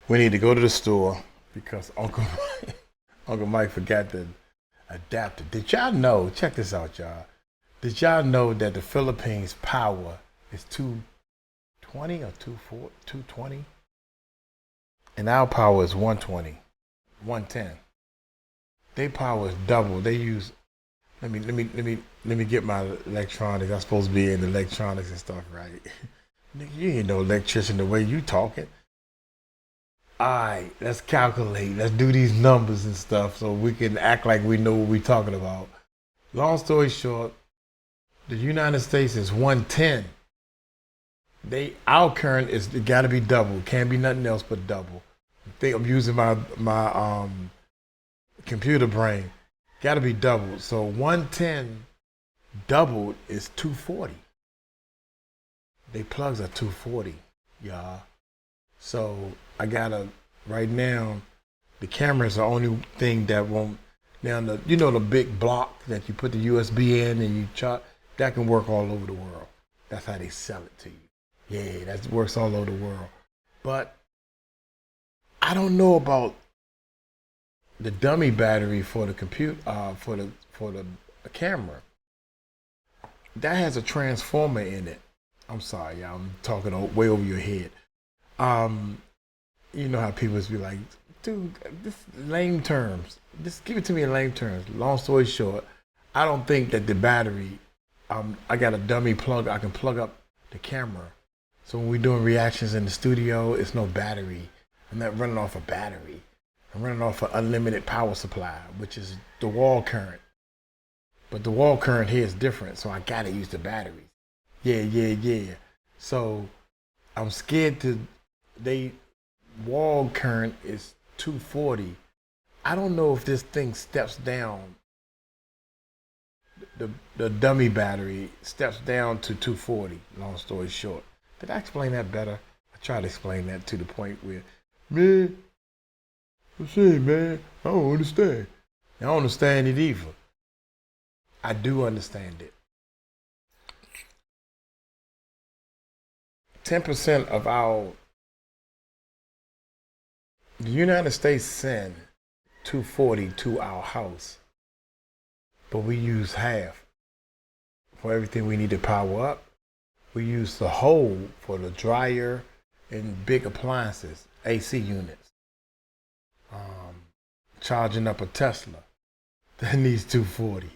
We need to go to the store because Uncle Mike forgot the adapter. Did y'all know? Check this out, y'all. Did y'all know that the Philippines power is 220 or 220? And our power is 120, 110. Their power is double. They use. Let me get my electronics. I'm supposed to be in electronics and stuff, right? Nigga, you ain't no electrician the way you talking. All right, let's calculate. Let's do these numbers and stuff so we can act like we know what we're talking about. Long story short, the United States is 110. Our current is it got to be double. Can't be nothing else but double. I think I'm using my computer brain. Got to be double. So 110 doubled is 240. They plugs are 240, y'all. So I gotta right now. The camera is the only thing that won't. Now the big block that you put the USB in and you chart that can work all over the world. That's how they sell it to you. Yeah, that works all over the world. But I don't know about the dummy battery for the compute for the camera. That has a transformer in it. I'm sorry, y'all. I'm talking way over your head. You know how people be like, dude, this lame terms. Just give it to me in lame terms. Long story short, I don't think that the battery. I got a dummy plug. I can plug up the camera. So when we're doing reactions in the studio, it's no battery. I'm not running off a battery. I'm running off an unlimited power supply, which is the wall current. But the wall current here is different, so I gotta use the batteries. Yeah. So I'm scared wall current is 240. I don't know if this thing steps down. The dummy battery steps down to 240. Long story short, did I explain that better? I tried to explain that to the point where, man, I'm saying, man, I don't understand. I don't understand it either. I do understand it. 10% of the United States send 240 to our house, but we use half for everything we need to power up. We use the whole for the dryer and big appliances, AC units. Charging up a Tesla that needs 240.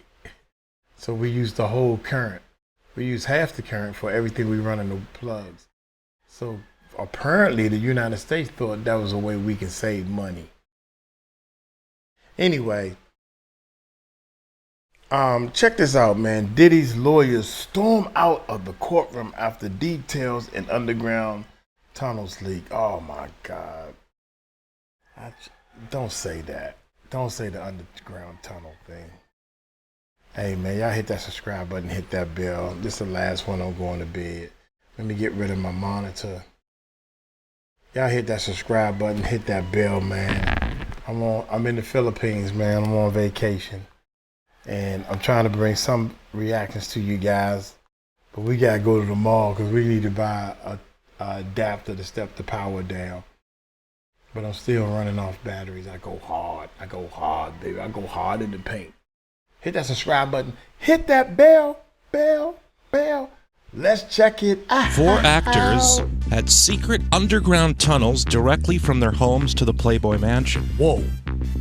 So we use the whole current. We use half the current for everything we run in the plugs. So apparently the United States thought that was a way we can save money. Anyway, check this out, man. Diddy's lawyers storm out of the courtroom after details in underground tunnels leak. Oh my God. Don't say that. Don't say the underground tunnel thing. Hey man, y'all hit that subscribe button, hit that bell. This is the last one I'm going to bed. Let me get rid of my monitor. Y'all hit that subscribe button, hit that bell, man. I'm in the Philippines, man. I'm on vacation. And I'm trying to bring some reactions to you guys. But we gotta go to the mall because we need to buy a adapter to step the power down. But I'm still running off batteries. I go hard, baby. I go hard in the paint. Hit that subscribe button. Hit that bell. Let's check it out. Four actors had secret underground tunnels directly from their homes to the Playboy mansion. Whoa.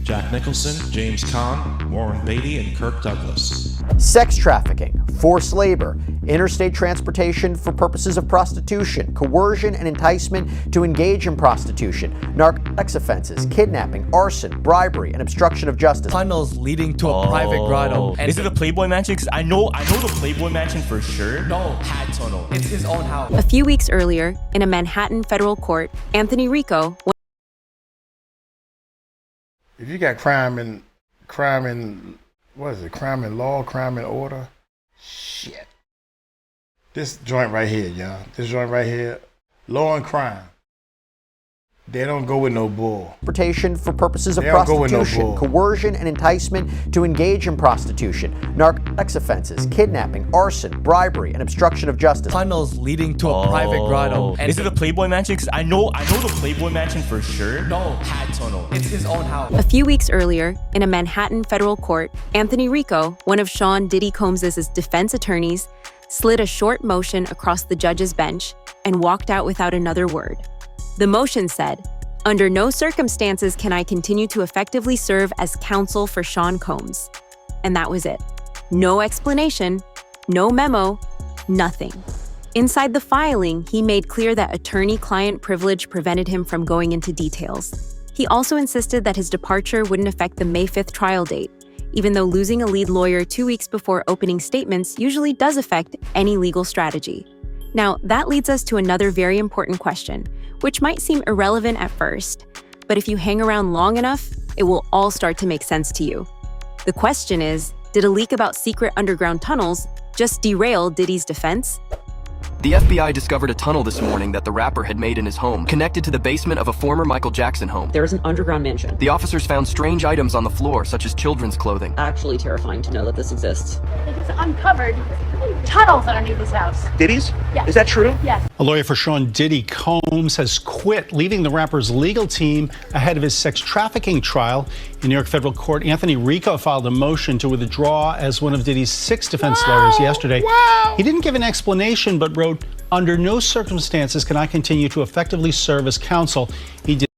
Jack Nicholson, James Caan, Warren Beatty, and Kirk Douglas. Sex trafficking, forced labor, interstate transportation for purposes of prostitution, coercion and enticement to engage in prostitution, narcotics offenses, kidnapping, arson, bribery, and obstruction of justice. Tunnels leading to a private grotto. Is it the Playboy mansion? Because I know the Playboy mansion for sure. No. Had tunnel. It's his own house. A few weeks earlier, in a Manhattan federal court, Anthony Rico. If you got crime in what is it? Crime in law, crime in order. Shit. This joint right here, y'all. This joint right here, law and crime. They don't go with no bull. Transportation for purposes of They don't go with no prostitution, bull. coercion, and enticement to engage in prostitution, narcotics offenses, kidnapping, arson, bribery, and obstruction of justice. Tunnels leading to a private grotto. Is it the Playboy mansion? Because I know the Playboy mansion for sure. No. Had tunnel. It's his own house. A few weeks earlier, in a Manhattan federal court, Anthony Rico, one of Sean Diddy Combs' defense attorneys, slid a short motion across the judge's bench and walked out without another word. The motion said, "Under no circumstances can I continue to effectively serve as counsel for Sean Combs." And that was it. No explanation, no memo, nothing. Inside the filing, he made clear that attorney-client privilege prevented him from going into details. He also insisted that his departure wouldn't affect the May 5th trial date, even though losing a lead lawyer 2 weeks before opening statements usually does affect any legal strategy. Now, that leads us to another very important question, which might seem irrelevant at first, but if you hang around long enough, it will all start to make sense to you. The question is, did a leak about secret underground tunnels just derail Diddy's defense? The FBI discovered a tunnel this morning that the rapper had made in his home, connected to the basement of a former Michael Jackson home. There is an underground mansion. The officers found strange items on the floor, such as children's clothing. Actually terrifying to know that this exists. It's uncovered tunnels underneath his house. Diddy's? Yes. Is that true? Yes. A lawyer for Sean Diddy Combs has quit, leaving the rapper's legal team ahead of his sex trafficking trial. In New York federal court, Anthony Rico filed a motion to withdraw as one of Diddy's 6 defense lawyers yesterday. He didn't give an explanation, but wrote, "Under no circumstances can I continue to effectively serve as counsel." He did.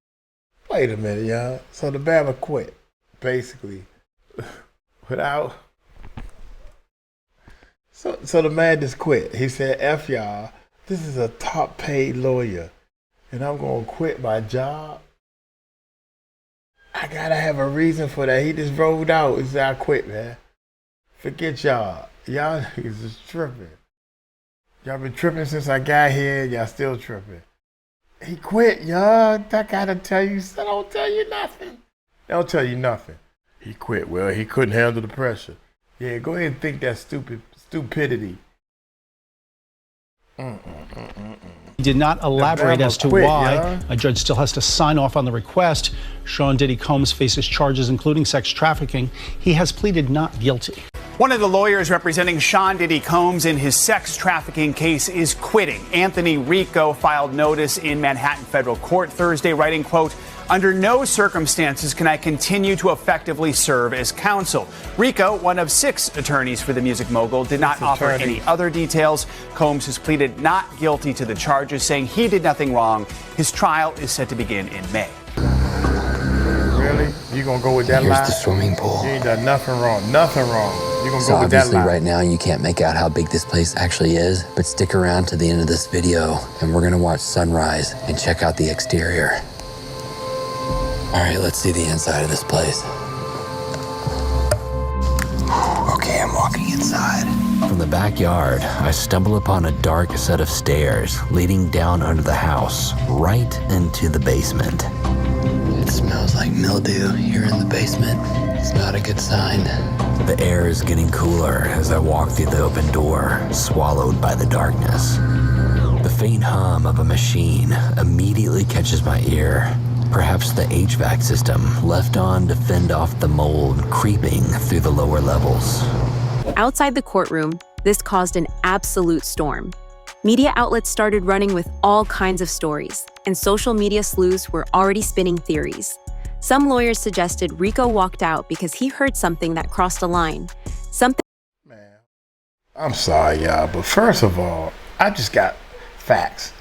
Wait a minute, y'all. So the Bama quit, basically, without. So the man just quit. He said, "F y'all. This is a top-paid lawyer, and I'm gonna quit my job. I gotta have a reason for that." He just rolled out. He said, "I quit, man. Forget y'all. Y'all niggas is tripping. Y'all been tripping since I got here. Y'all still tripping." He quit, y'all. I gotta tell you. I don't tell you nothing. They don't tell you nothing. He quit. Well, he couldn't handle the pressure. Yeah, go ahead and think that stupidity. He did not elaborate as to quit, why. yeah. A judge still has to sign off on the request. Sean Diddy Combs faces charges including sex trafficking. He has pleaded not guilty. One of the lawyers representing Sean Diddy Combs in his sex trafficking case is quitting. Anthony Rico filed notice in Manhattan federal court Thursday, writing, quote, "Under no circumstances can I continue to effectively serve as counsel." Rico, one of 6 attorneys for the music mogul, did not offer any other details. Combs has pleaded not guilty to the charges, saying he did nothing wrong. His trial is set to begin in May. Really? You gonna go with that lie? Here's the swimming pool. You ain't done nothing wrong. Nothing wrong. You gonna So go with that obviously lie? right now you can't make out how big this place actually is, but stick around to the end of this video and we're gonna watch sunrise and check out the exterior. All right, let's see the inside of this place. Okay, I'm walking inside. From the backyard, I stumble upon a dark set of stairs leading down under the house, right into the basement. It smells like mildew here in the basement. It's not a good sign. The air is getting cooler as I walk through the open door, swallowed by the darkness. The faint hum of a machine immediately catches my ear. Perhaps the HVAC system left on to fend off the mold creeping through the lower levels. Outside the courtroom, this caused an absolute storm. Media outlets started running with all kinds of stories, and social media sleuths were already spinning theories. Some lawyers suggested Rico walked out because he heard something that crossed a line. Something. Man, I'm sorry, y'all, but first of all, I just got facts.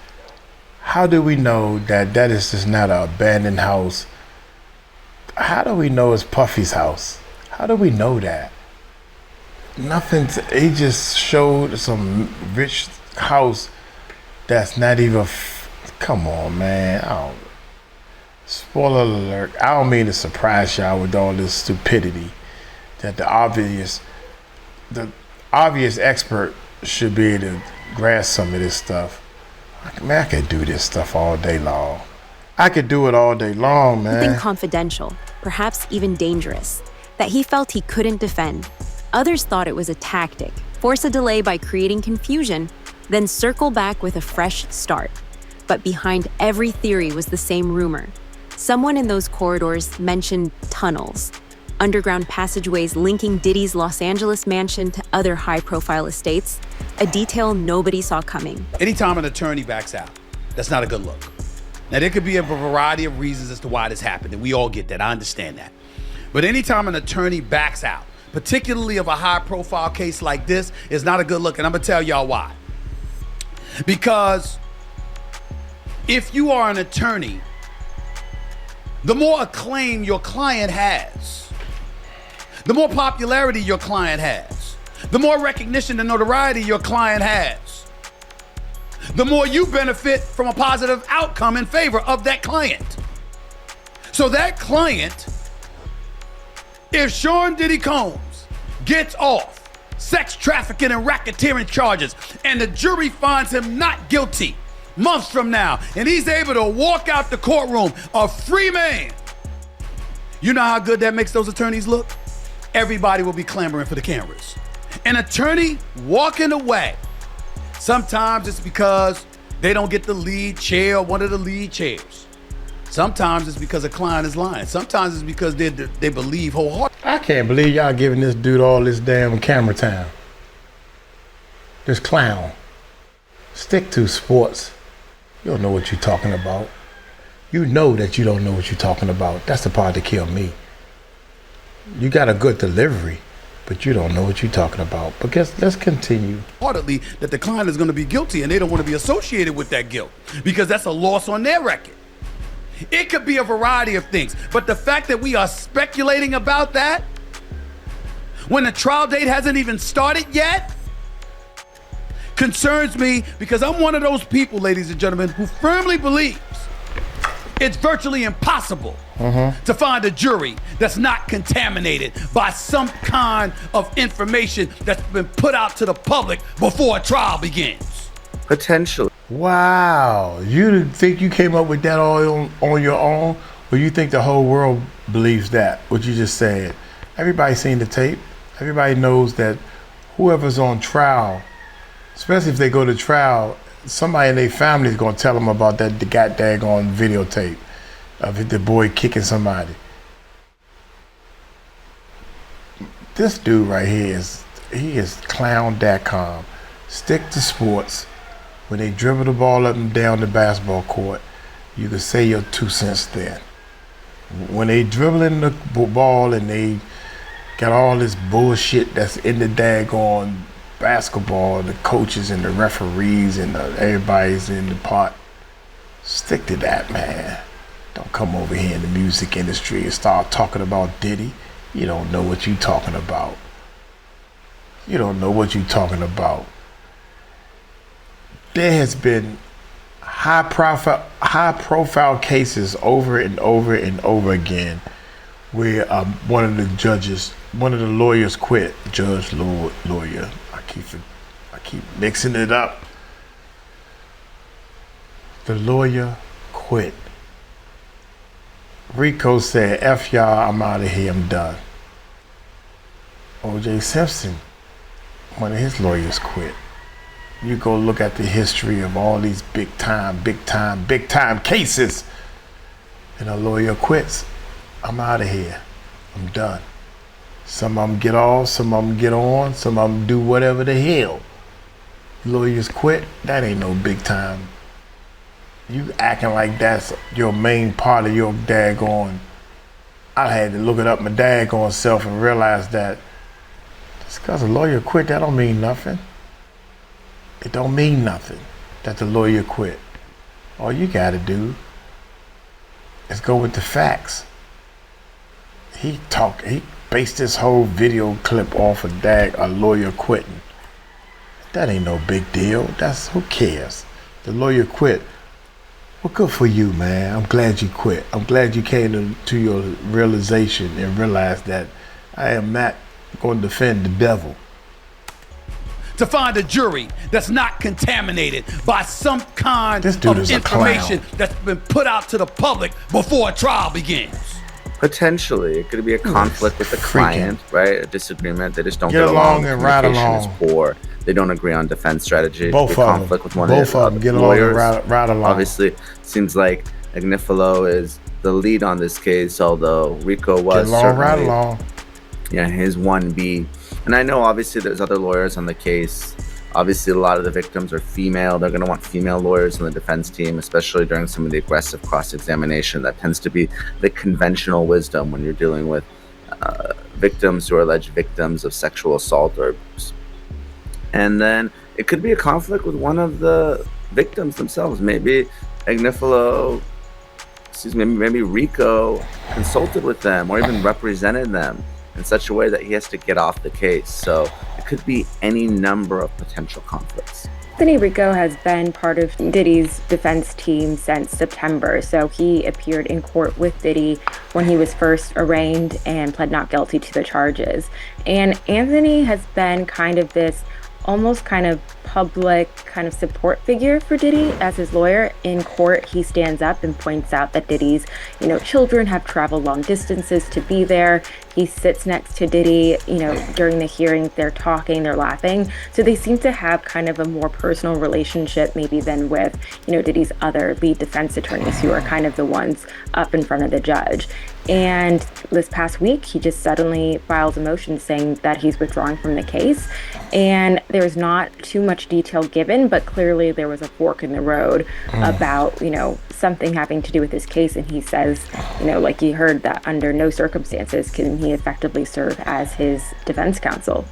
How do we know that that is just not an abandoned house? How do we know it's Puffy's house? How do we know that? Nothing. He just showed some rich house that's not even. Come on, man. Spoiler alert. I don't mean to surprise y'all with all this stupidity that the obvious expert should be able to grasp some of this stuff. Man, I could do this stuff all day long. I could do it all day long, man. Something confidential, perhaps even dangerous, that he felt he couldn't defend. Others thought it was a tactic, force a delay by creating confusion, then circle back with a fresh start. But behind every theory was the same rumor. Someone in those corridors mentioned tunnels, underground passageways linking Diddy's Los Angeles mansion to other high-profile estates, a detail nobody saw coming. Anytime an attorney backs out, that's not a good look. Now, there could be a variety of reasons as to why this happened, and we all get that. I understand that. But anytime an attorney backs out, particularly of a high-profile case like this, is not a good look, and I'm gonna tell y'all why. Because if you are an attorney, the more acclaim your client has, the more popularity your client has, the more recognition and notoriety your client has, the more you benefit from a positive outcome in favor of that client. So that client, if Sean Diddy Combs gets off sex trafficking and racketeering charges and the jury finds him not guilty months from now and he's able to walk out the courtroom a free man, you know how good that makes those attorneys look? Everybody will be clamoring for the cameras. An attorney walking away, sometimes it's because they don't get the lead chair or one of the lead chairs. Sometimes it's because a client is lying. Sometimes it's because they believe wholeheartedly. I can't believe y'all giving this dude all this damn camera time. This clown. Stick to sports. You don't know what you're talking about. You know that you don't know what you're talking about. That's the part that killed me. You got a good delivery, but you don't know what you're talking about. But let's continue. Wholeheartedly that the client is going to be guilty and they don't want to be associated with that guilt because that's a loss on their record. It could be a variety of things, but the fact that we are speculating about that when the trial date hasn't even started yet concerns me, because I'm one of those people, ladies and gentlemen, who firmly believes it's virtually impossible to find a jury that's not contaminated by some kind of information that's been put out to the public before a trial begins. Potentially. Wow. You think you came up with that all on your own? Or you think the whole world believes that, what you just said? Everybody's seen the tape. Everybody knows that whoever's on trial, especially if they go to trial, somebody in their family is going to tell them about that daggone videotape of the boy kicking somebody. This dude right here is clown.com. Stick to sports. When they dribble the ball up and down the basketball court, you can say your 2 cents then. When they dribbling the ball and they got all this bullshit that's in the daggone basketball, the coaches and the referees and everybody's in the pot, stick to that, man. Don't come over here in the music industry and start talking about Diddy. You don't know what you're talking about. You don't know what you're talking about. There has been high profile cases over and over and over again where one of the lawyers quit. Judge, lawyer. I keep mixing it up. The lawyer quit. Rico said, F y'all, I'm out of here, I'm done. O.J. Simpson, one of his lawyers quit. You go look at the history of all these big time cases, and a lawyer quits. I'm out of here. I'm done. Some of them get off, some of them get on, some of them do whatever the hell. Lawyers quit. That ain't no big time. You acting like that's your main part of your daggone. I had to look it up my daggone self and realize that just because a lawyer quit, that don't mean nothing. It don't mean nothing that the lawyer quit. All you gotta do is go with the facts. He based this whole video clip off of a lawyer quitting. That ain't no big deal. Who cares? The lawyer quit. Well, good for you, man. I'm glad you quit. I'm glad you came to your realization and realized that I am not going to defend the devil. To find a jury that's not contaminated by some kind of information that's been put out to the public before a trial begins. Potentially, it could be a conflict with the client, right? A disagreement. They just don't get along and ride along. Is poor. they don't agree on defense strategy. Both They of conflict them. with one Both of them get along and ride along. Obviously, seems like Agnifilo is the lead on this case, although Rico was right along. Yeah, his 1B. And I know obviously there's other lawyers on the case. Obviously, a lot of the victims are female. They're going to want female lawyers on the defense team, especially during some of the aggressive cross-examination. That tends to be the conventional wisdom when you're dealing with victims who are alleged victims of sexual assault or abuse. And then it could be a conflict with one of the victims themselves. Maybe maybe Rico consulted with them or even represented them in such a way that he has to get off the case. So it could be any number of potential conflicts. Anthony Rico has been part of Diddy's defense team since September, so he appeared in court with Diddy when he was first arraigned and pled not guilty to the charges. And Anthony has been kind of this almost kind of public kind of support figure for Diddy as his lawyer. In court, he stands up and points out that Diddy's, children have traveled long distances to be there. He sits next to Diddy, during the hearing, they're talking, they're laughing. So they seem to have kind of a more personal relationship maybe than with, Diddy's other lead defense attorneys who are kind of the ones up in front of the judge. And this past week, he just suddenly filed a motion saying that he's withdrawing from the case. And there's not too much detail given, but clearly there was a fork in the road about, something having to do with his case. And he says, like he heard that under no circumstances can he effectively serve as his defense counsel.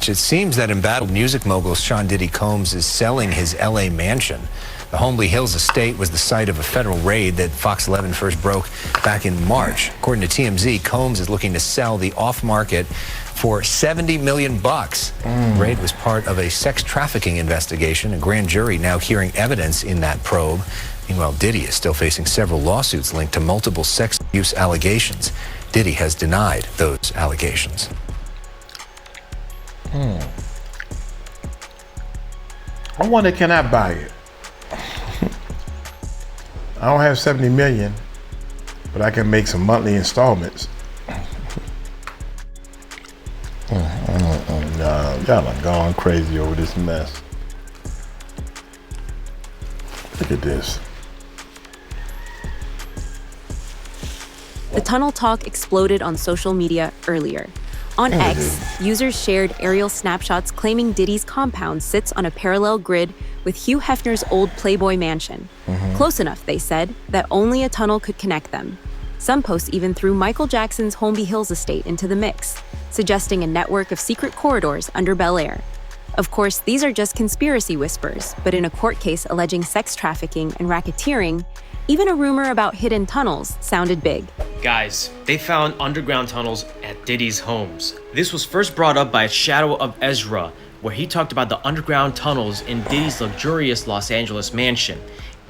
It seems that embattled music mogul Sean Diddy Combs is selling his LA mansion. The Holmby Hills estate was the site of a federal raid that Fox 11 first broke back in March. According to TMZ, Combs is looking to sell the off-market for $70 million. The raid was part of a sex trafficking investigation. A grand jury now hearing evidence in that probe. Meanwhile, Diddy is still facing several lawsuits linked to multiple sex abuse allegations. Diddy has denied those allegations. I wonder, can I buy it? I don't have 70 million, but I can make some monthly installments. No, y'all are gone crazy over this mess. Look at this. The tunnel talk exploded on social media earlier. On X, users shared aerial snapshots claiming Diddy's compound sits on a parallel grid with Hugh Hefner's old Playboy mansion. Close enough, they said, that only a tunnel could connect them. Some posts even threw Michael Jackson's Holmby Hills estate into the mix, suggesting a network of secret corridors under Bel Air. Of course, these are just conspiracy whispers, but in a court case alleging sex trafficking and racketeering, even a rumor about hidden tunnels sounded big. Guys, they found underground tunnels at Diddy's homes. This was first brought up by Shadow of Ezra, where he talked about the underground tunnels in Diddy's luxurious Los Angeles mansion.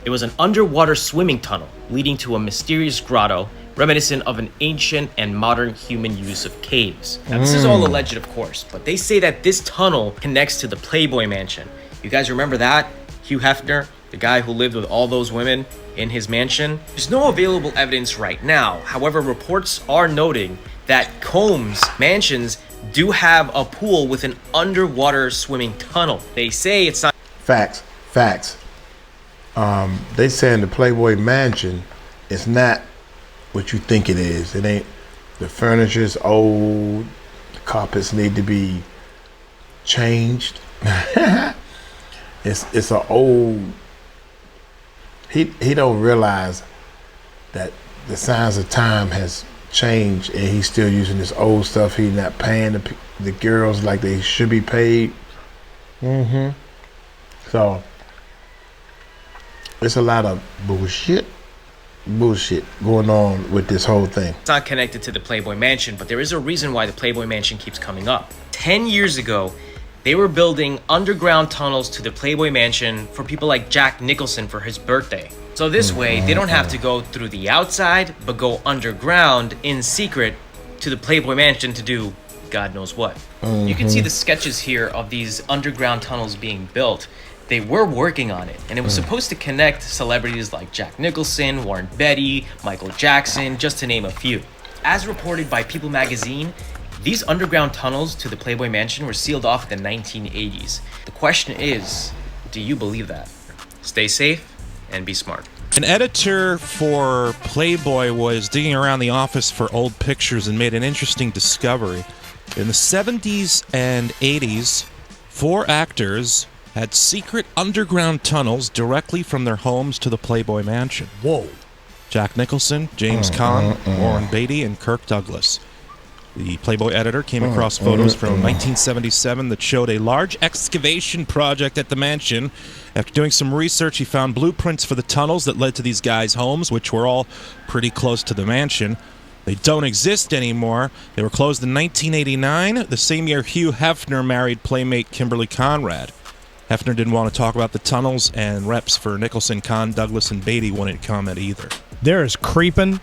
It was an underwater swimming tunnel leading to a mysterious grotto, reminiscent of an ancient and modern human use of caves. Now, this is all alleged, of course, but they say that this tunnel connects to the Playboy mansion. You guys remember that? Hugh Hefner, the guy who lived with all those women in his mansion? There's no available evidence right now. However, reports are noting that Combs' mansions do have a pool with an underwater swimming tunnel. They say it's not... Facts. They say in the Playboy mansion, it's not what you think it is. It ain't. The furniture's old. The carpets need to be changed. It's an old. He don't realize that the signs of time has changed, and he's still using this old stuff. He's not paying the girls like they should be paid. So it's a lot of bullshit going on with this whole thing. It's not connected to the Playboy mansion, but there is a reason why the Playboy mansion keeps coming up. 10 years ago, they were building underground tunnels to the Playboy mansion for people like Jack Nicholson for his birthday. So this way, they don't have to go through the outside, but go underground in secret to the Playboy mansion to do God knows what. You can see the sketches here of these underground tunnels being built. They were working on it, and it was supposed to connect celebrities like Jack Nicholson, Warren Beatty, Michael Jackson, just to name a few. As reported by People magazine, These underground tunnels to the Playboy Mansion were sealed off in the 1980s. The question is, do you believe that? Stay safe and be smart. An editor for Playboy was digging around the office for old pictures and made an interesting discovery. In the 70s and 80s, 4 actors had secret underground tunnels directly from their homes to the Playboy Mansion. Whoa. Jack Nicholson, James Caan, Warren Beatty, and Kirk Douglas. The Playboy editor came across photos from 1977 that showed a large excavation project at the mansion. After doing some research, he found blueprints for the tunnels that led to these guys' homes, which were all pretty close to the mansion. They don't exist anymore. They were closed in 1989, the same year Hugh Hefner married playmate Kimberly Conrad. Hefner didn't want to talk about the tunnels, and reps for Nicholson, Caan, Douglas, and Beatty wouldn't comment either. There is creeping,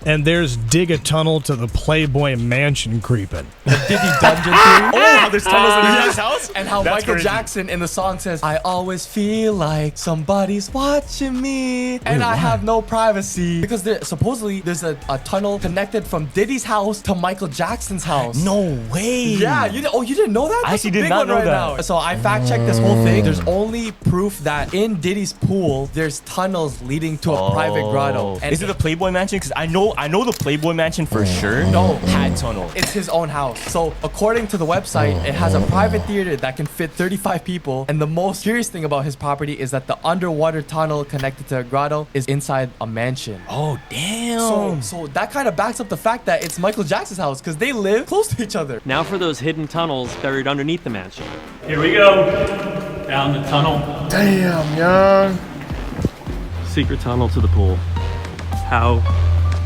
and there's dig a tunnel to the Playboy Mansion creeping. Diddy dungeon theory. Oh, there's tunnels in his house? And how That's Michael crazy. Jackson in the song says, I always feel like somebody's watching me, and I have no privacy. Because supposedly there's a tunnel connected from Diddy's house to Michael Jackson's house. No way. Yeah, you didn't know that? I That's actually a did big not one know right that. now. So I fact-checked this whole thing. There's only proof that in Diddy's pool, there's tunnels leading to a private grotto. And Is it the Playboy Mansion? Because I know the Playboy Mansion for sure. No. Had tunnel. It's his own house. So according to the website, it has a private theater that can fit 35 people. And the most curious thing about his property is that the underwater tunnel connected to a grotto is inside a mansion. Oh, damn. So that kind of backs up the fact that it's Michael Jackson's house because they live close to each other. Now for those hidden tunnels buried underneath the mansion. Here we go. Down the tunnel. Damn, young. Secret tunnel to the pool. How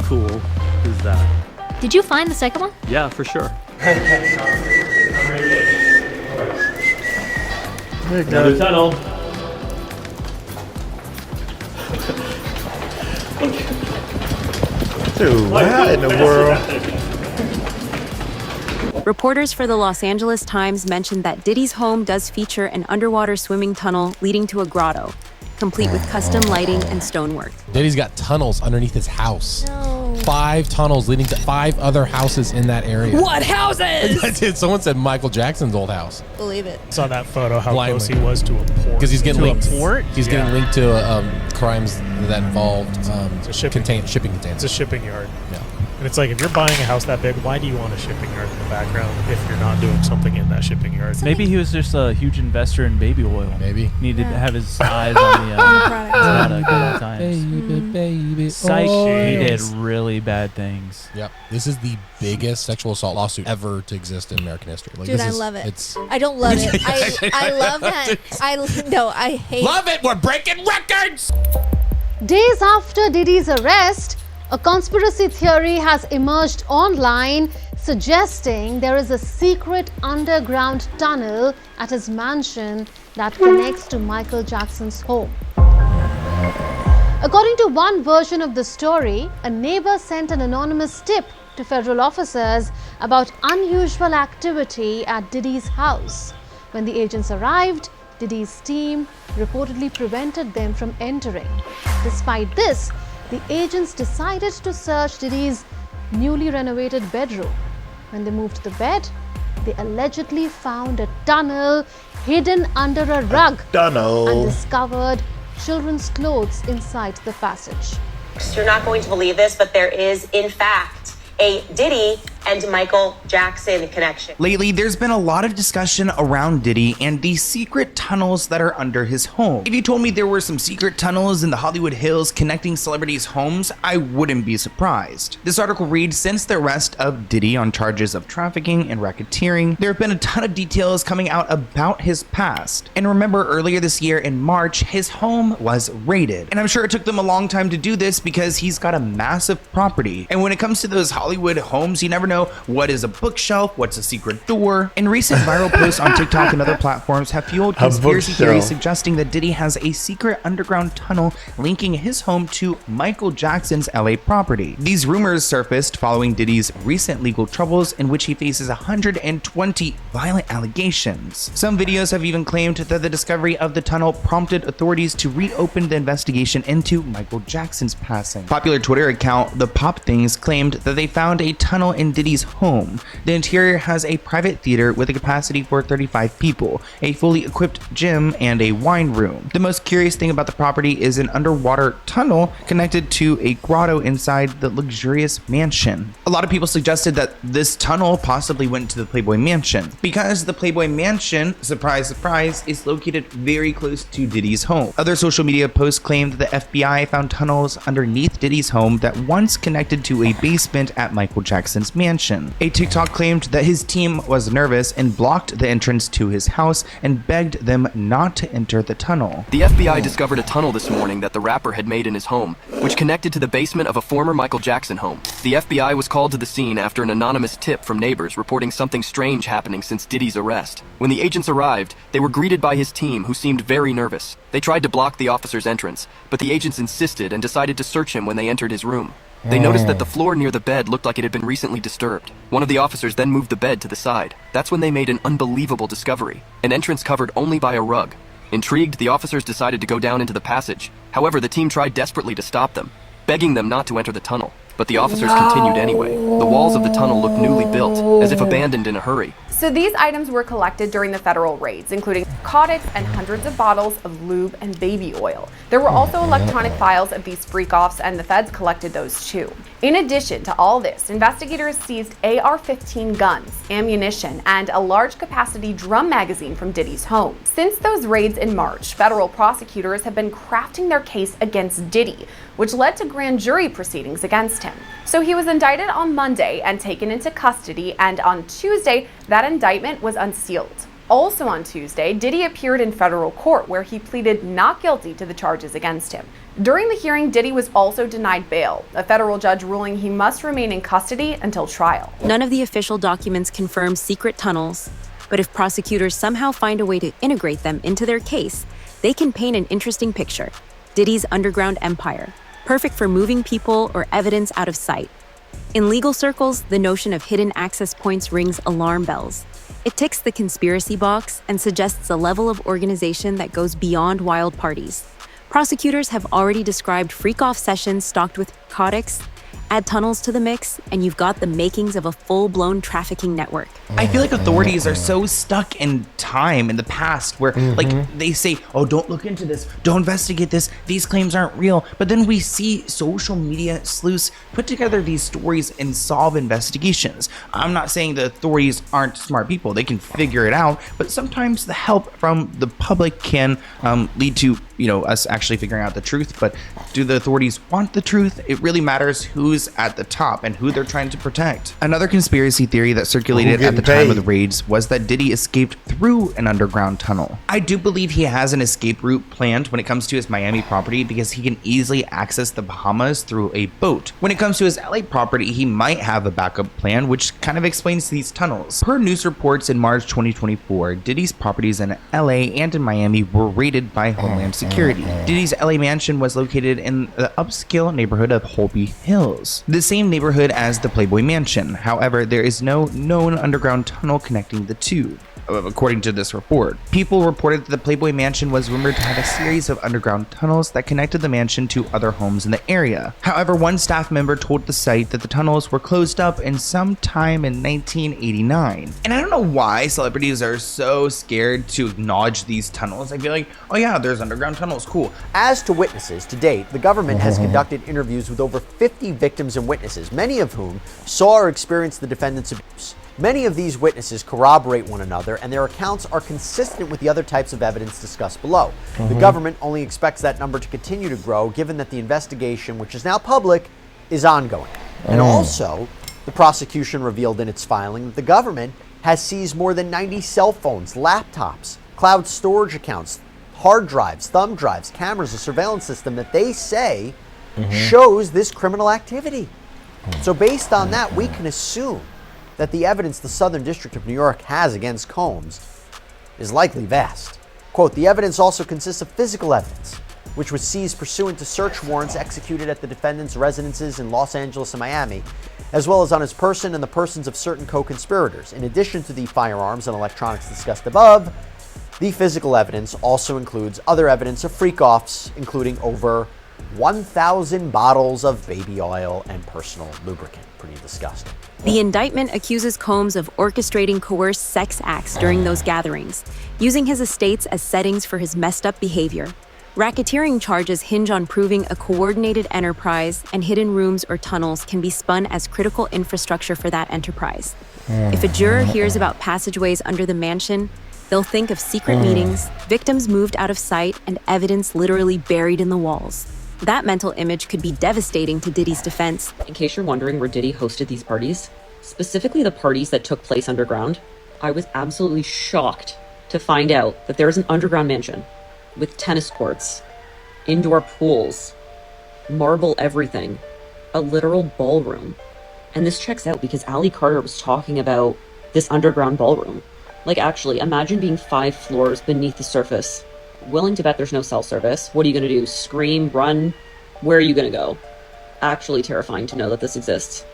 cool is that? Did you find the second one? Yeah, for sure. Another tunnel. Dude, what in the world? Reporters for the Los Angeles Times mentioned that Diddy's home does feature an underwater swimming tunnel leading to a grotto, complete with custom lighting and stonework. Diddy's got tunnels underneath his house. 5 tunnels leading to 5 other houses in that area. What houses? Dude, someone said Michael Jackson's old house. Believe it. Saw that photo, how Blindly. close he was to a port. Because he's getting To a linked. port? He's getting linked to crimes that involved shipping containers. It's a shipping yard. Yeah. And it's like, if you're buying a house that big, why do you want a shipping yard in the background if you're not doing something in that shipping yard? Maybe he was just a huge investor in baby oil. Maybe. Needed to have his eyes on the product at all times. Baby. Psych. Oh. He did really bad things. Yep. This is the biggest sexual assault lawsuit ever to exist in American history. Like, Dude, this I is- love it. It's I don't love it. I love that. I hate Love it. We're breaking records. Days after Diddy's arrest, a conspiracy theory has emerged online suggesting there is a secret underground tunnel at his mansion that connects to Michael Jackson's home. According to one version of the story, a neighbor sent an anonymous tip to federal officers about unusual activity at Diddy's house. When the agents arrived, Diddy's team reportedly prevented them from entering. Despite this, the agents decided to search Diddy's newly renovated bedroom. When they moved the bed, they allegedly found a tunnel hidden under a rug and discovered children's clothes inside the passage. You're not going to believe this, but there is, in fact, a Diddy and Michael Jackson connection. Lately, there's been a lot of discussion around Diddy and the secret tunnels that are under his home. If you told me there were some secret tunnels in the Hollywood Hills connecting celebrities' homes, I wouldn't be surprised. This article reads, since the arrest of Diddy on charges of trafficking and racketeering, there have been a ton of details coming out about his past. And remember, earlier this year in March, his home was raided. And I'm sure it took them a long time to do this because he's got a massive property. And when it comes to those Hollywood homes, you never know what is a bookshelf, what's a secret door. And recent viral posts on TikTok and other platforms have fueled conspiracy theories suggesting that Diddy has a secret underground tunnel linking his home to Michael Jackson's LA property. These rumors surfaced following Diddy's recent legal troubles in which he faces 120 violent allegations. Some videos have even claimed that the discovery of the tunnel prompted authorities to reopen the investigation into Michael Jackson's passing. Popular Twitter account The Pop Things claimed that they found a tunnel in Diddy's home. The interior has a private theater with a capacity for 35 people, a fully equipped gym, and a wine room. The most curious thing about the property is an underwater tunnel connected to a grotto inside the luxurious mansion. A lot of people suggested that this tunnel possibly went to the Playboy Mansion because the Playboy Mansion, surprise, surprise, is located very close to Diddy's home. Other social media posts claimed that the FBI found tunnels underneath Diddy's home that once connected to a basement at Michael Jackson's mansion. A TikTok claimed that his team was nervous and blocked the entrance to his house and begged them not to enter the tunnel. The FBI discovered a tunnel this morning that the rapper had made in his home, which connected to the basement of a former Michael Jackson home. The FBI was called to the scene after an anonymous tip from neighbors reporting something strange happening since Diddy's arrest. When the agents arrived, they were greeted by his team, who seemed very nervous. They tried to block the officer's entrance, but the agents insisted and decided to search him when they entered his room. They noticed that the floor near the bed looked like it had been recently disturbed. One of the officers then moved the bed to the side. That's when they made an unbelievable discovery: an entrance covered only by a rug. Intrigued, the officers decided to go down into the passage. However, the team tried desperately to stop them, begging them not to enter the tunnel. But the officers continued anyway. The walls of the tunnel looked newly built, as if abandoned in a hurry. So these items were collected during the federal raids, including narcotics and hundreds of bottles of lube and baby oil. There were also electronic files of these freak-offs, and the feds collected those too. In addition to all this, investigators seized AR-15 guns, ammunition, and a large capacity drum magazine from Diddy's home. Since those raids in March, federal prosecutors have been crafting their case against Diddy, which led to grand jury proceedings against him. So he was indicted on Monday and taken into custody, and on Tuesday, that indictment was unsealed. Also on Tuesday, Diddy appeared in federal court where he pleaded not guilty to the charges against him. During the hearing, Diddy was also denied bail, a federal judge ruling he must remain in custody until trial. None of the official documents confirm secret tunnels, but if prosecutors somehow find a way to integrate them into their case, they can paint an interesting picture: Diddy's underground empire, perfect for moving people or evidence out of sight. In legal circles, the notion of hidden access points rings alarm bells. It ticks the conspiracy box and suggests a level of organization that goes beyond wild parties. Prosecutors have already described freak-off sessions stocked with narcotics. Add tunnels to the mix, and you've got the makings of a full-blown trafficking network. I feel like authorities are so stuck in time in the past where like they say, oh, don't look into this, don't investigate this, these claims aren't real. But then we see social media sleuths put together these stories and solve investigations. I'm not saying the authorities aren't smart people, they can figure it out, but sometimes the help from the public can lead to, you know, us actually figuring out the truth. But do the authorities want the truth? It really matters who's at the top and who they're trying to protect. Another conspiracy theory that circulated at the time of the raids was that Diddy escaped through an underground tunnel. I do believe he has an escape route planned when it comes to his Miami property because he can easily access the Bahamas through a boat. When it comes to his LA property, he might have a backup plan, which kind of explains these tunnels. Per news reports in March 2024, Diddy's properties in LA and in Miami were raided by Homeland Security. Diddy's LA mansion was located in the upscale neighborhood of Holby Hills, the same neighborhood as the Playboy Mansion. However, there is no known underground tunnel connecting the two. According to this report, people reported that the Playboy Mansion was rumored to have a series of underground tunnels that connected the mansion to other homes in the area. However, one staff member told the site that the tunnels were closed up in sometime in 1989. And I don't know why celebrities are so scared to acknowledge these tunnels. I feel like, oh yeah, there's underground tunnels, cool. As to witnesses, to date, the government has conducted interviews with over 50 victims and witnesses, many of whom saw or experienced the defendant's abuse. Many of these witnesses corroborate one another, and their accounts are consistent with the other types of evidence discussed below. The government only expects that number to continue to grow, given that the investigation, which is now public, is ongoing. And also, the prosecution revealed in its filing that the government has seized more than 90 cell phones, laptops, cloud storage accounts, hard drives, thumb drives, cameras, a surveillance system that they say shows this criminal activity. So based on that, we can assume that the evidence the Southern District of New York has against Combs is likely vast. Quote, the evidence also consists of physical evidence, which was seized pursuant to search warrants executed at the defendant's residences in Los Angeles and Miami, as well as on his person and the persons of certain co-conspirators. In addition to the firearms and electronics discussed above, the physical evidence also includes other evidence of freak-offs, including over 1,000 bottles of baby oil and personal lubricant. Pretty disgusting. The indictment accuses Combs of orchestrating coerced sex acts during those gatherings, using his estates as settings for his messed up behavior. Racketeering charges hinge on proving a coordinated enterprise, and hidden rooms or tunnels can be spun as critical infrastructure for that enterprise. If a juror hears about passageways under the mansion, they'll think of secret meetings, victims moved out of sight, and evidence literally buried in the walls. That mental image could be devastating to Diddy's defense. In case you're wondering where Diddy hosted these parties, specifically the parties that took place underground, I was absolutely shocked to find out that there is an underground mansion with tennis courts, indoor pools, marble everything, a literal ballroom. And this checks out because Ali Carter was talking about this underground ballroom. Like, actually, imagine being 5 floors beneath the surface. Willing to bet there's no cell service. What are you going to do? Scream? Run? Where are you going to go? Actually terrifying to know that this exists.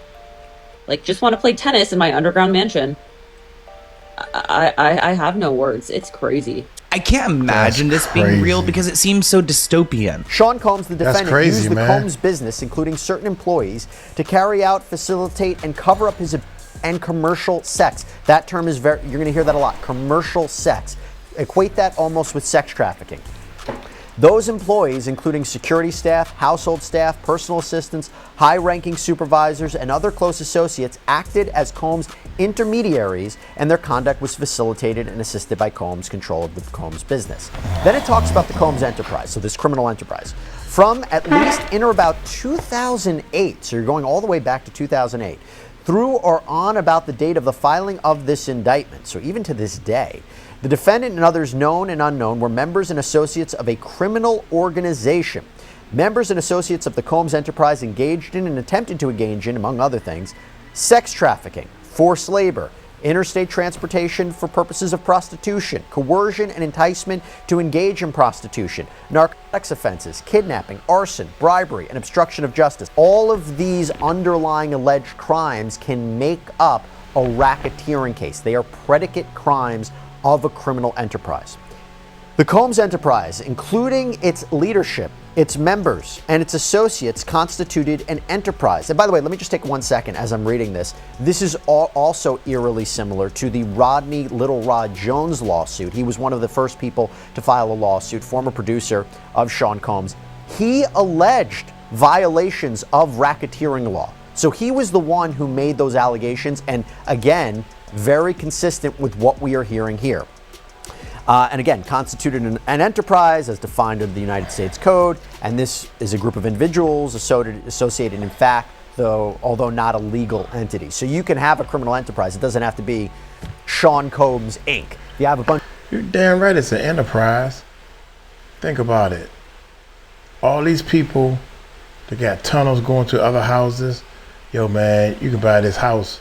Like, just want to play tennis in my underground mansion. I have no words. It's crazy. I can't imagine this being real because it seems so dystopian. Sean Combs, the defendant, used the Combs business, including certain employees, to carry out, facilitate, and cover up his and commercial sex. That term is you're going to hear that a lot. Commercial sex. Equate that almost with sex trafficking. Those employees, including security staff, household staff, personal assistants, high-ranking supervisors, and other close associates, acted as Combs' intermediaries, and their conduct was facilitated and assisted by Combs' control of the Combs business. Then it talks about the Combs enterprise, so this criminal enterprise. From at least in or about 2008, so you're going all the way back to 2008, through or on about the date of the filing of this indictment, so even to this day, the defendant and others known and unknown were members and associates of a criminal organization. Members and associates of the Combs enterprise engaged in and attempted to engage in, among other things, sex trafficking, forced labor, interstate transportation for purposes of prostitution, coercion and enticement to engage in prostitution, narcotics offenses, kidnapping, arson, bribery, and obstruction of justice. All of these underlying alleged crimes can make up a racketeering case. They are predicate crimes of a criminal enterprise. The Combs enterprise, including its leadership, its members, and its associates, constituted an enterprise. And by the way, let me just take 1 second as I'm reading this. This is also eerily similar to the Rodney Little Rod Jones lawsuit. He was one of the first people to file a lawsuit, former producer of Sean Combs. He alleged violations of racketeering law. So he was the one who made those allegations, and again, very consistent with what we are hearing here. And again, constituted an enterprise as defined under the United States Code, and this is a group of individuals associated in fact, although not a legal entity. So you can have a criminal enterprise. It doesn't have to be Sean Combs, Inc. You have a bunch. You're damn right it's an enterprise. Think about it. All these people that got tunnels going to other houses. Yo, man, you can buy this house.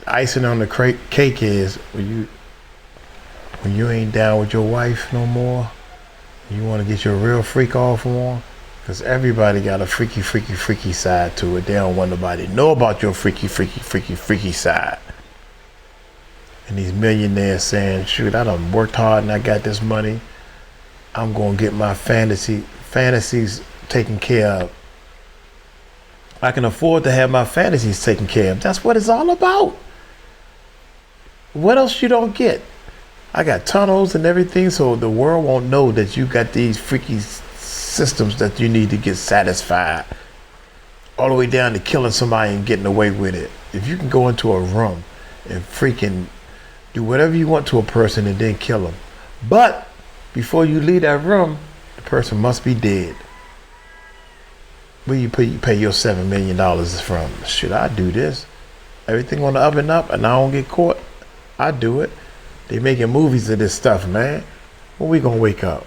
Icing on the cake is when you ain't down with your wife no more, you want to get your real freak off on, because everybody got a freaky side to it. They don't want nobody to know about your freaky side. And these millionaires saying, shoot, I done worked hard and I got this money. I'm going to get my fantasies taken care of. I can afford to have my fantasies taken care of. That's what it's all about. What else you don't get? I got tunnels and everything, so the world won't know that you got these freaky systems that you need to get satisfied. All the way down to killing somebody and getting away with it. If you can go into a room and freaking do whatever you want to a person and then kill them. But before you leave that room, the person must be dead. Where you pay your $7 million from? Should I do this? Everything on the up and up and I don't get caught? I do it. They making movies of this stuff, man. When we gonna wake up?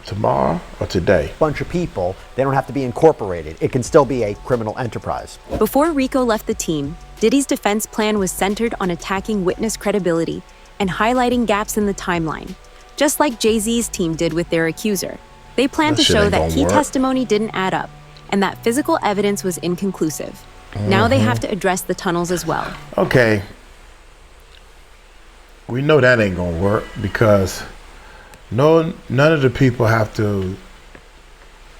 Tomorrow or today? Bunch of people, they don't have to be incorporated. It can still be a criminal enterprise. Before Rico left the team, Diddy's defense plan was centered on attacking witness credibility and highlighting gaps in the timeline, just like Jay-Z's team did with their accuser. They planned to show that key testimony didn't add up and that physical evidence was inconclusive. Now they have to address the tunnels as well. Okay. We know that ain't gonna work because none of the people have to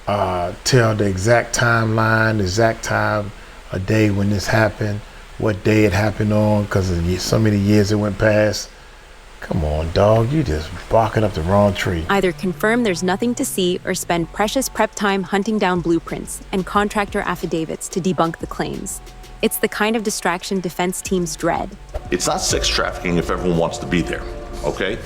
tell the exact timeline, the exact time, a day when this happened, what day it happened on, because so many years it went past. Come on, dog, you just barking up the wrong tree. Either confirm there's nothing to see or spend precious prep time hunting down blueprints and contractor affidavits to debunk the claims. It's the kind of distraction defense teams dread. It's not sex trafficking if everyone wants to be there, okay?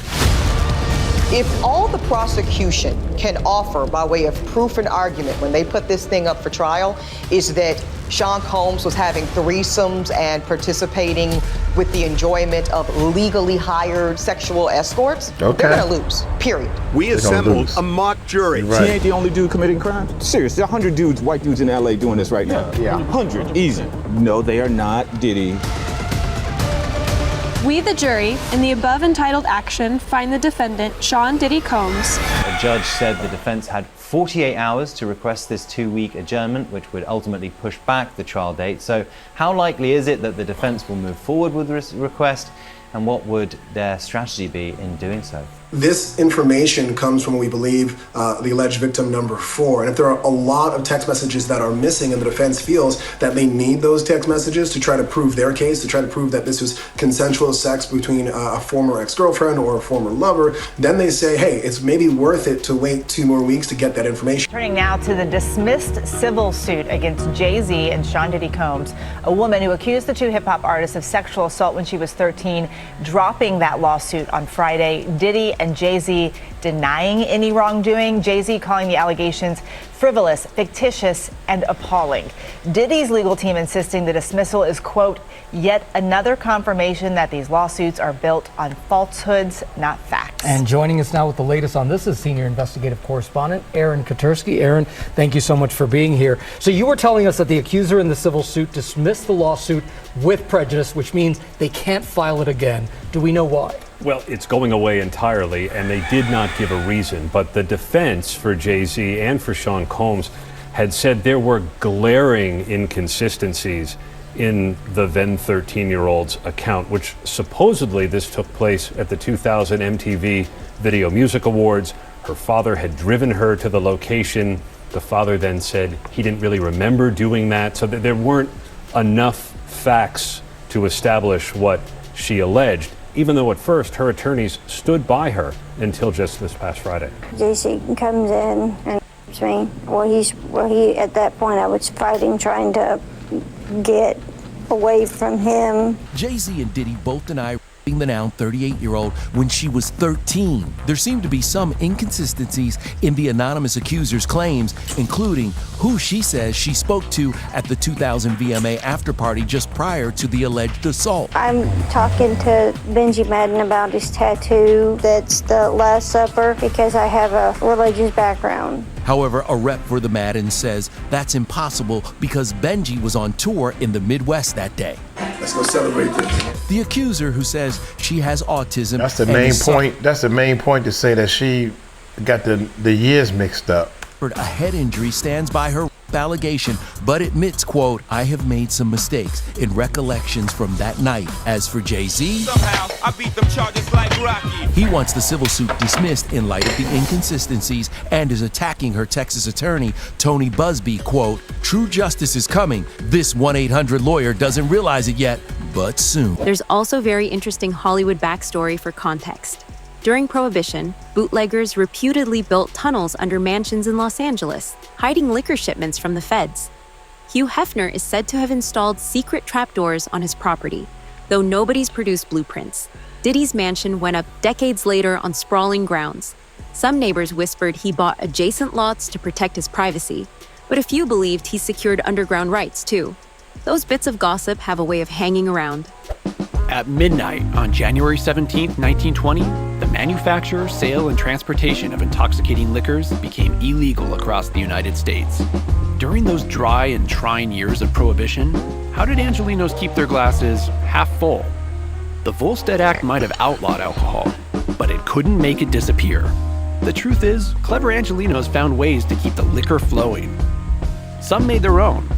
If all the prosecution can offer by way of proof and argument when they put this thing up for trial is that Sean Combs was having threesomes and participating with the enjoyment of legally hired sexual escorts, they're gonna lose, period. We assembled a mock jury. He ain't the only dude committing crimes. Seriously, 100 dudes, white dudes in LA doing this right now. Yeah. 100, easy. No, they are not Diddy. We, the jury, in the above entitled action, find the defendant, Sean Diddy Combs. A judge said the defense had 48 hours to request this 2-week adjournment, which would ultimately push back the trial date. So how likely is it that the defense will move forward with this request, and what would their strategy be in doing so? This information comes from what we believe the alleged victim number 4. And if there are a lot of text messages that are missing and the defense feels that they need those text messages to try to prove their case, to try to prove that this was consensual sex between a former ex-girlfriend or a former lover, then they say, hey, it's maybe worth it to wait 2 more weeks to get that information. Turning now to the dismissed civil suit against Jay-Z and Sean Diddy Combs, a woman who accused the two hip-hop artists of sexual assault when she was 13, dropping that lawsuit on Friday. Diddy and Jay-Z denying any wrongdoing. Jay-Z calling the allegations frivolous, fictitious, and appalling. Diddy's legal team insisting the dismissal is, quote, yet another confirmation that these lawsuits are built on falsehoods, not facts. And joining us now with the latest on this is senior investigative correspondent Aaron Katursky. Aaron, thank you so much for being here. So you were telling us that the accuser in the civil suit dismissed the lawsuit with prejudice, which means they can't file it again. Do we know why? Well, it's going away entirely, and they did not give a reason. But the defense for Jay-Z and for Sean Combs had said there were glaring inconsistencies in the then 13-year-old's account, which supposedly this took place at the 2000 MTV Video Music Awards. Her father had driven her to the location. The father then said he didn't really remember doing that, so that there weren't enough facts to establish what she alleged, even though at first her attorneys stood by her until just this past Friday. JC comes in and me. He at that point I was fighting, trying to get away from him. Jay-Z and Diddy both deny the now 38-year-old when she was 13. There seem to be some inconsistencies in the anonymous accuser's claims, including who she says she spoke to at the 2000 VMA after party just prior to the alleged assault. I'm talking to Benji Madden about his tattoo that's the Last Supper because I have a religious background. However, a rep for the Madden says that's impossible because Benji was on tour in the Midwest that day. Let's go celebrate this. The accuser, who says she has autism. That's the main point. That's the main point, to say that she got the years mixed up. A head injury, stands by her allegation, but admits, quote, I have made some mistakes in recollections from that night. As for Jay-Z, somehow I beat them charges like Rocky. He wants the civil suit dismissed in light of the inconsistencies and is attacking her Texas attorney, Tony Busby, quote, true justice is coming. This 1-800 lawyer doesn't realize it yet, but soon. There's also very interesting Hollywood backstory for context. During Prohibition, bootleggers reputedly built tunnels under mansions in Los Angeles, hiding liquor shipments from the feds. Hugh Hefner is said to have installed secret trapdoors on his property, though nobody's produced blueprints. Diddy's mansion went up decades later on sprawling grounds. Some neighbors whispered he bought adjacent lots to protect his privacy, but a few believed he secured underground rights too. Those bits of gossip have a way of hanging around. At midnight on January 17, 1920, the manufacture, sale, and transportation of intoxicating liquors became illegal across the United States. During those dry and trying years of Prohibition, how did Angelenos keep their glasses half full? The Volstead Act might have outlawed alcohol, but it couldn't make it disappear. The truth is, clever Angelenos found ways to keep the liquor flowing. Some made their own.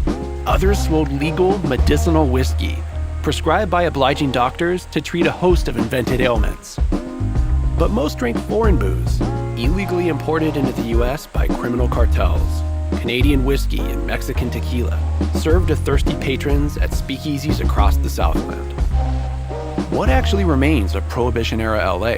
Others sold legal medicinal whiskey, prescribed by obliging doctors to treat a host of invented ailments. But most drank foreign booze, illegally imported into the US by criminal cartels. Canadian whiskey and Mexican tequila, served to thirsty patrons at speakeasies across the Southland. What actually remains of Prohibition-era LA?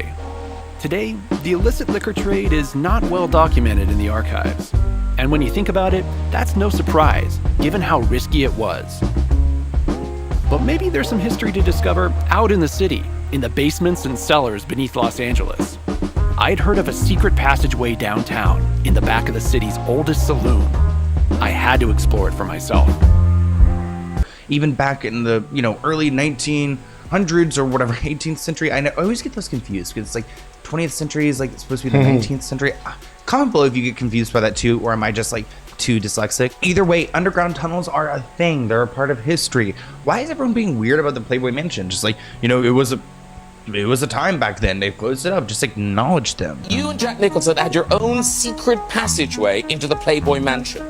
Today, the illicit liquor trade is not well documented in the archives. And when you think about it, that's no surprise, given how risky it was. But maybe there's some history to discover out in the city, in the basements and cellars beneath Los Angeles. I'd heard of a secret passageway downtown, in the back of the city's oldest saloon. I had to explore it for myself. Even back in the, early 1900s or whatever, 18th century, I always get those confused because it's like 20th century is like supposed to be the 19th century. Comment below if you get confused by that too, or am I just like too dyslexic? Either way, underground tunnels are a thing. They're a part of history. Why is everyone being weird about the Playboy Mansion? Just like, it was a time back then. They closed it up. Just acknowledge them. You and Jack Nicholson had your own secret passageway into the Playboy Mansion.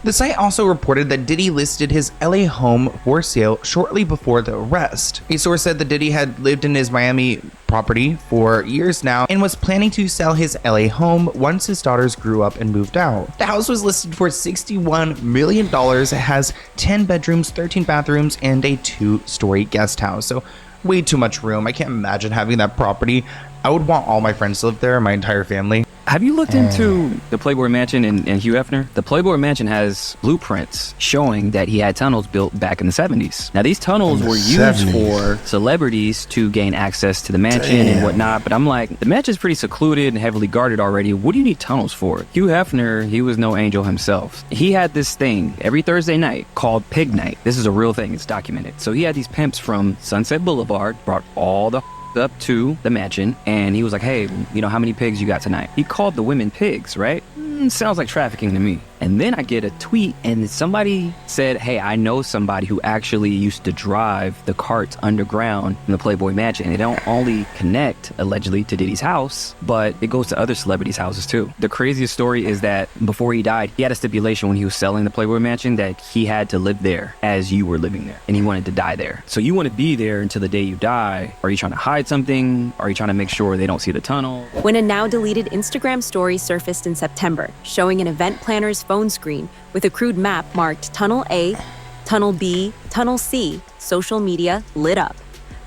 The site also reported that Diddy listed his LA home for sale shortly before the arrest. A source said that Diddy had lived in his Miami property for years now and was planning to sell his LA home once his daughters grew up and moved out. The house was listed for $61 million. It has 10 bedrooms, 13 bathrooms, and a 2-story guest house. So way too much room. I can't imagine having that property. I would want all my friends to live there, my entire family. Have you looked into the Playboy Mansion and Hugh Hefner? The Playboy Mansion has blueprints showing that he had tunnels built back in the 70s. Now, these tunnels were used for celebrities to gain access to the mansion and whatnot, but I'm like, the mansion's pretty secluded and heavily guarded already. What do you need tunnels for? Hugh Hefner, he was no angel himself. He had this thing every Thursday night called Pig Night. This is a real thing. It's documented. So he had these pimps from Sunset Boulevard, brought all the up to the mansion, and he was like, hey, how many pigs you got tonight? He called the women pigs, right? Sounds like trafficking to me. And then I get a tweet and somebody said, hey, I know somebody who actually used to drive the carts underground in the Playboy Mansion. They don't only connect, allegedly, to Diddy's house, but it goes to other celebrities' houses too. The craziest story is that before he died, he had a stipulation when he was selling the Playboy Mansion that he had to live there as you were living there, and he wanted to die there. So you want to be there until the day you die. Are you trying to hide something? Are you trying to make sure they don't see the tunnel? When a now deleted Instagram story surfaced in September, showing an event planner's phone screen with a crude map marked Tunnel A, Tunnel B, Tunnel C, social media lit up.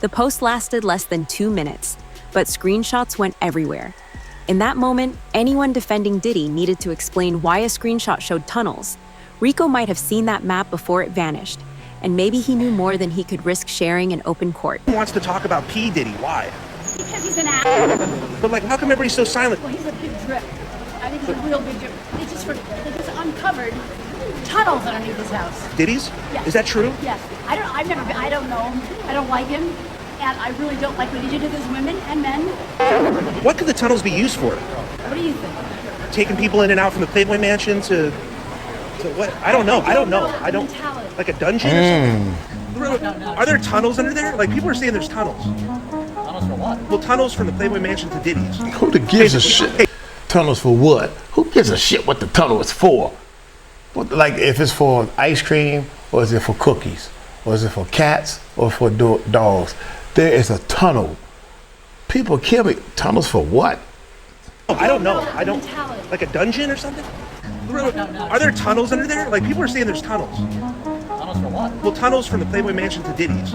The post lasted less than 2 minutes, but screenshots went everywhere. In that moment, anyone defending Diddy needed to explain why a screenshot showed tunnels. Rico might have seen that map before it vanished, and maybe he knew more than he could risk sharing in open court. He wants to talk about P. Diddy. Why? Because he's an actor. But how come everybody's so silent? Well, he's a big drip. I think he's a real big drip. They just uncovered tunnels underneath his house. Diddy's? Yes. Is that true? Yes. I don't know him. I don't like him. And I really don't like what he did to those women and men. What could the tunnels be used for? What do you think? Taking people in and out from the Playboy Mansion to what? I don't know. I don't like a dungeon or something? No. Are there tunnels under there? People are saying there's tunnels. Tunnels for what? Well, tunnels from the Playboy Mansion to Diddy's. Who gives a shit? Tunnels for what? Who gives a shit what the tunnel is for? If it's for ice cream, or is it for cookies? Or is it for cats, or for dogs? There is a tunnel. People kill me. Tunnels for what? I don't know. Like a dungeon or something? No. Are there tunnels under there? People are saying there's tunnels. Tunnels for what? Well, tunnels from the Playboy Mansion to Diddy's.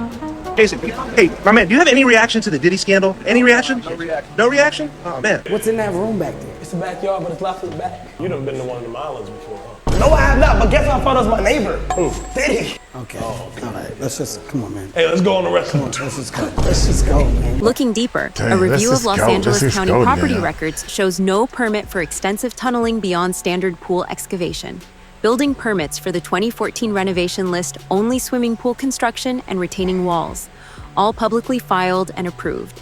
Jason, hey, my man, do you have any reaction to the Diddy scandal? Any reaction? No reaction. No reaction? Oh, man. What's in that room back there? It's a backyard, but it's locked to the back. You done been to one of the islands before, huh? No, I have not, but guess I thought it was my neighbor. Who? Diddy. Okay. Oh, okay. All right, let's just, come on, man. Hey, let's go on the rest of the let's just go, man. Looking deeper, a review of Los Angeles County property records shows no permit for extensive tunneling beyond standard pool excavation. Building permits for the 2014 renovation list only swimming pool construction and retaining walls, all publicly filed and approved.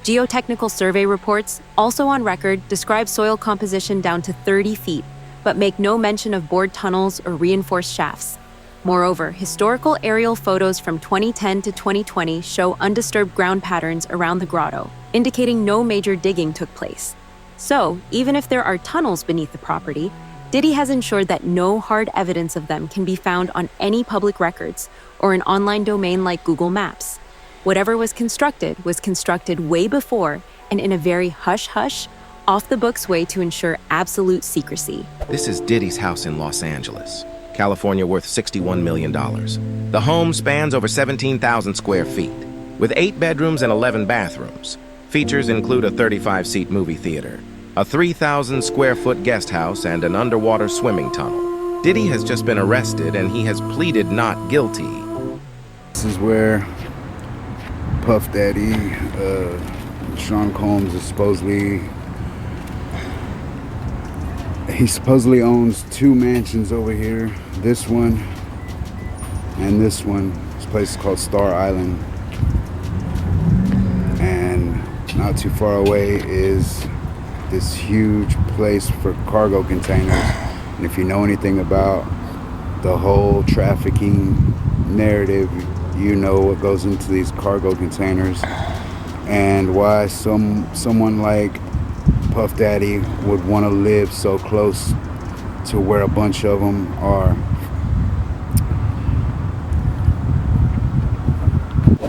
Geotechnical survey reports, also on record, describe soil composition down to 30 feet, but make no mention of bored tunnels or reinforced shafts. Moreover, historical aerial photos from 2010 to 2020 show undisturbed ground patterns around the grotto, indicating no major digging took place. So, even if there are tunnels beneath the property, Diddy has ensured that no hard evidence of them can be found on any public records or an online domain like Google Maps. Whatever was constructed way before and in a very hush-hush, off-the-books way to ensure absolute secrecy. This is Diddy's house in Los Angeles, California, worth $61 million. The home spans over 17,000 square feet, with 8 bedrooms and 11 bathrooms. Features include a 35-seat movie theater, a 3,000 square foot guest house, and an underwater swimming tunnel. Diddy has just been arrested and he has pleaded not guilty. This is where Puff Daddy, Sean Combs is supposedly owns 2 mansions over here. This one and this one. This place is called Star Island. And not too far away is this huge place for cargo containers. And if you know anything about the whole trafficking narrative, you know what goes into these cargo containers and why someone like Puff Daddy would want to live so close to where a bunch of them are.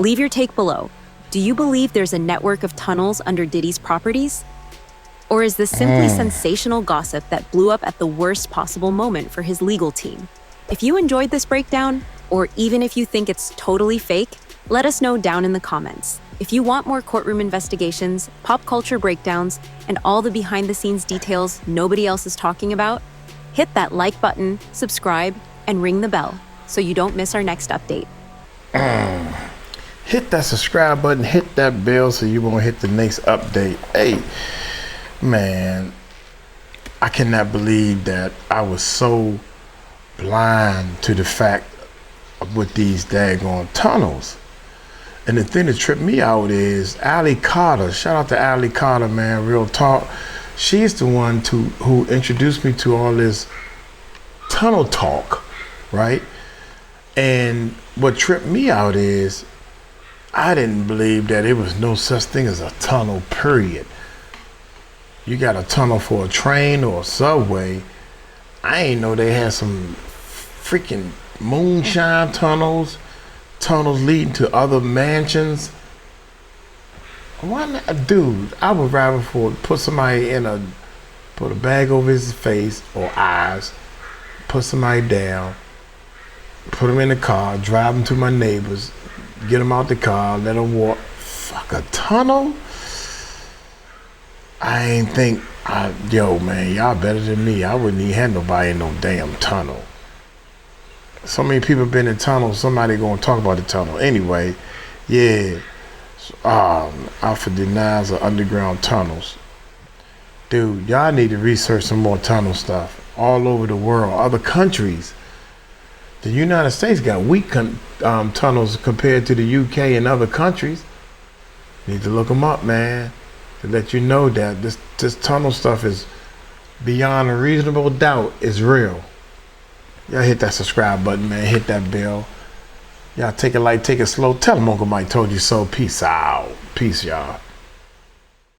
Leave your take below. Do you believe there's a network of tunnels under Diddy's properties? Or is this simply sensational gossip that blew up at the worst possible moment for his legal team? If you enjoyed this breakdown, or even if you think it's totally fake, let us know down in the comments. If you want more courtroom investigations, pop culture breakdowns, and all the behind-the-scenes details nobody else is talking about, hit that like button, subscribe, and ring the bell so you don't miss our next update. Hit that subscribe button, hit that bell so you won't hit the next update. Hey, man, I cannot believe that I was so blind to the fact of what these daggone tunnels. And the thing that tripped me out is Allie Carter. Shout out to Allie Carter, man, real talk. She's the one who introduced me to all this tunnel talk, right? And what tripped me out is I didn't believe that it was no such thing as a tunnel, period. You got a tunnel for a train or a subway. I ain't know they had some freaking moonshine tunnels leading to other mansions. Why not? Dude, I would rather put somebody put a bag over his face or eyes, put somebody down, put them in the car, drive them to my neighbors, get them out the car, let them walk. Fuck a tunnel? I ain't think, yo man, y'all better than me. I wouldn't even have nobody in no damn tunnel. So many people been in tunnels, somebody gonna talk about the tunnel. Anyway, yeah, Alpha denies of underground tunnels. Dude, y'all need to research some more tunnel stuff all over the world, other countries. The United States got weak tunnels compared to the UK and other countries. Need to look them up, man, to let you know that this tunnel stuff is beyond a reasonable doubt is real. Y'all hit that subscribe button, man. Hit that bell. Y'all take it light, take it slow. Tell them Uncle Mike told you so. Peace out. Peace, y'all.